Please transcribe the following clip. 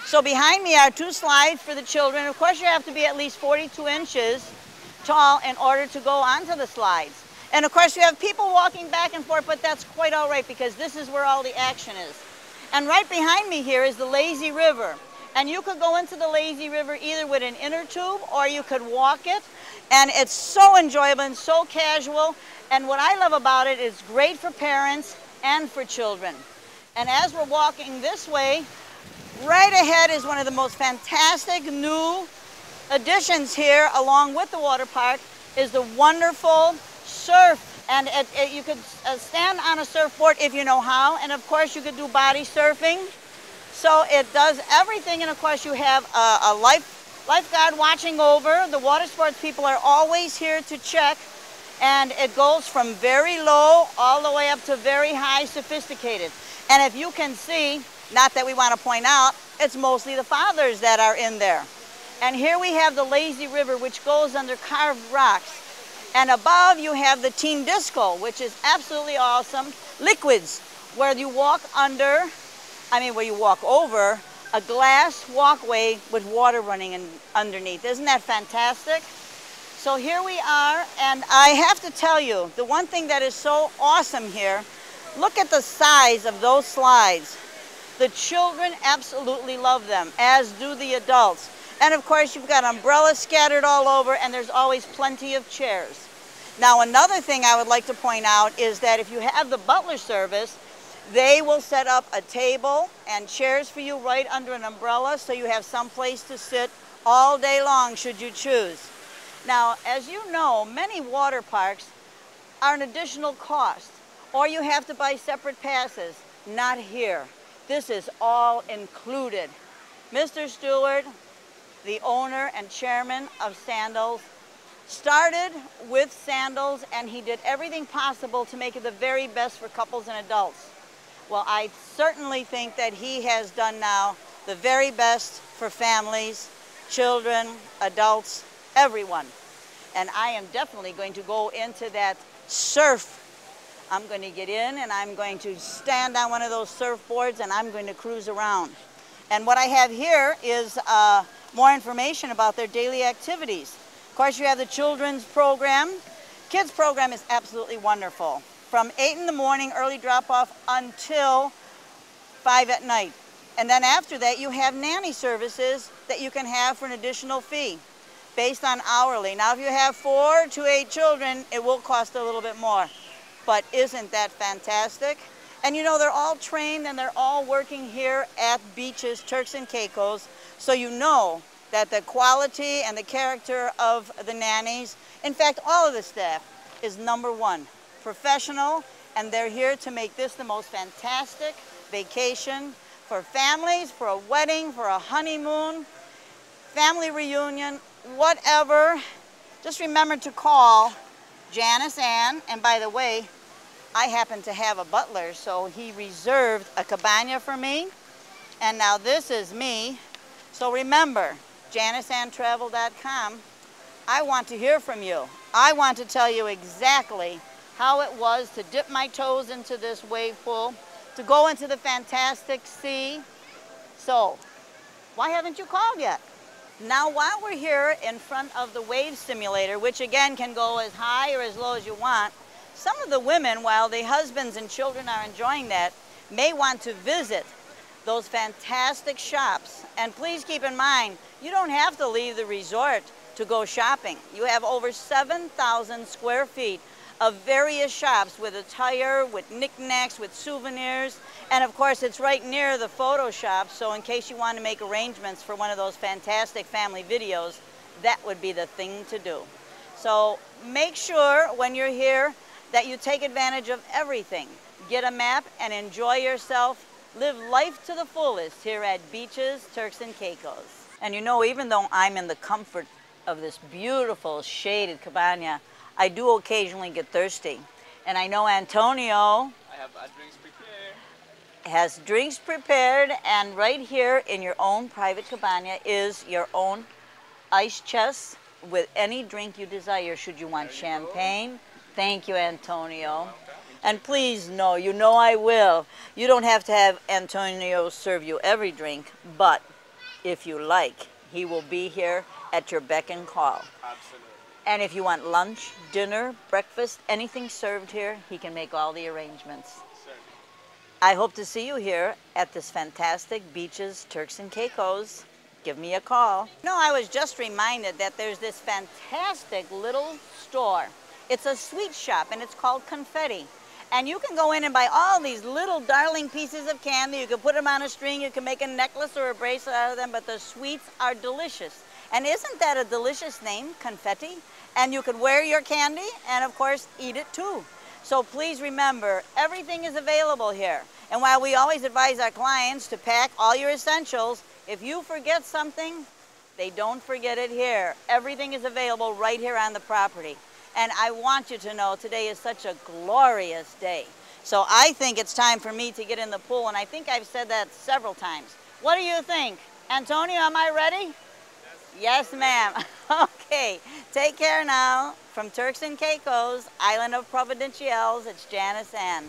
So behind me are 2 slides for the children. Of course, you have to be at least 42 inches tall in order to go onto the slides. And of course, you have people walking back and forth, but that's quite all right because this is where all the action is. And right behind me here is the lazy river. And you could go into the lazy river either with an inner tube or you could walk it. And it's so enjoyable and so casual. And what I love about it is great for parents and for children. And as we're walking this way, right ahead is one of the most fantastic new additions here along with the water park is the wonderful surf. And you could stand on a surfboard if you know how. And of course you could do body surfing. So it does everything. And of course you have a lifeguard watching over. The water sports people are always here to check. And it goes from very low all the way up to very high sophisticated. And if you can see, not that we want to point out, it's mostly the fathers that are in there. And here we have the lazy river, which goes under carved rocks. And above you have the teen disco, which is absolutely awesome. Liquids, where you walk under, where you walk over a glass walkway with water running underneath. Isn't that fantastic? So here we are, and I have to tell you, the one thing that is so awesome here, look at the size of those slides. The children absolutely love them, as do the adults. And of course, you've got umbrellas scattered all over, and there's always plenty of chairs. Now, another thing I would like to point out is that if you have the butler service, they will set up a table and chairs for you right under an umbrella, so you have some place to sit all day long should you choose. Now, as you know, many water parks are an additional cost, or you have to buy separate passes. Not here. This is all included. Mr. Stewart, the owner and chairman of Sandals, started with Sandals, and he did everything possible to make it the very best for couples and adults. Well, I certainly think that he has done now the very best for families, children, adults, everyone. And I am definitely going to go into that surf. I'm going to get in and I'm going to stand on one of those surfboards and I'm going to cruise around. And what I have here is more information about their daily activities. Of course, you have the children's program. Kids program is absolutely wonderful. From 8 in the morning, early drop-off, until 5 at night. And then after that, you have nanny services that you can have for an additional fee based on hourly. Now, if you have 4 to 8 children, it will cost a little bit more. But isn't that fantastic? And you know, they're all trained and they're all working here at Beaches, Turks and Caicos. So you know that the quality and the character of the nannies, in fact, all of the staff, is #1. Professional, and they're here to make this the most fantastic vacation for families, for a wedding, for a honeymoon, family reunion, whatever. Just remember to call Janice Ann, and by the way, I happen to have a butler, so he reserved a cabana for me, and now this is me. So remember, JanisAnnTravel.com. I want to hear from you. I want to tell you exactly how it was to dip my toes into this wave pool, to go into the fantastic sea. So, why haven't you called yet? Now, while we're here in front of the wave simulator, which again can go as high or as low as you want, some of the women, while the husbands and children are enjoying that, may want to visit those fantastic shops. And please keep in mind, you don't have to leave the resort to go shopping. You have over 7,000 square feet of various shops with attire, with knickknacks, with souvenirs, and of course it's right near the photo shop, so in case you want to make arrangements for one of those fantastic family videos, that would be the thing to do. So make sure when you're here that you take advantage of everything. Get a map and enjoy yourself. Live life to the fullest here at Beaches, Turks and Caicos. And you know, even though I'm in the comfort of this beautiful shaded cabana, I do occasionally get thirsty. And I know Antonio I have drinks prepared. Has drinks prepared, and right here in your own private cabana is your own ice chest with any drink you desire. Should you want champagne? Thank you, Antonio. And please know, you know I will. You don't have to have Antonio serve you every drink, but if you like. He will be here at your beck and call. Absolutely. And if you want lunch, dinner, breakfast, anything served here, he can make all the arrangements. Certainly. I hope to see you here at this fantastic beaches, Turks and Caicos. Give me a call. No, I was just reminded that there's this fantastic little store. It's a sweet shop and it's called Confetti. And you can go in and buy all these little darling pieces of candy. You can put them on a string, you can make a necklace or a bracelet out of them, but the sweets are delicious. And isn't that a delicious name, Confetti? And you can wear your candy and of course eat it too. So please remember, everything is available here. And while we always advise our clients to pack all your essentials, if you forget something, they don't forget it here. Everything is available right here on the property. And I want you to know today is such a glorious day. So I think it's time for me to get in the pool, and I think I've said that several times. What do you think? Antonio, am I ready? Yes, ma'am. Okay, take care now. From Turks and Caicos, Island of Providenciales, it's Janis Ann.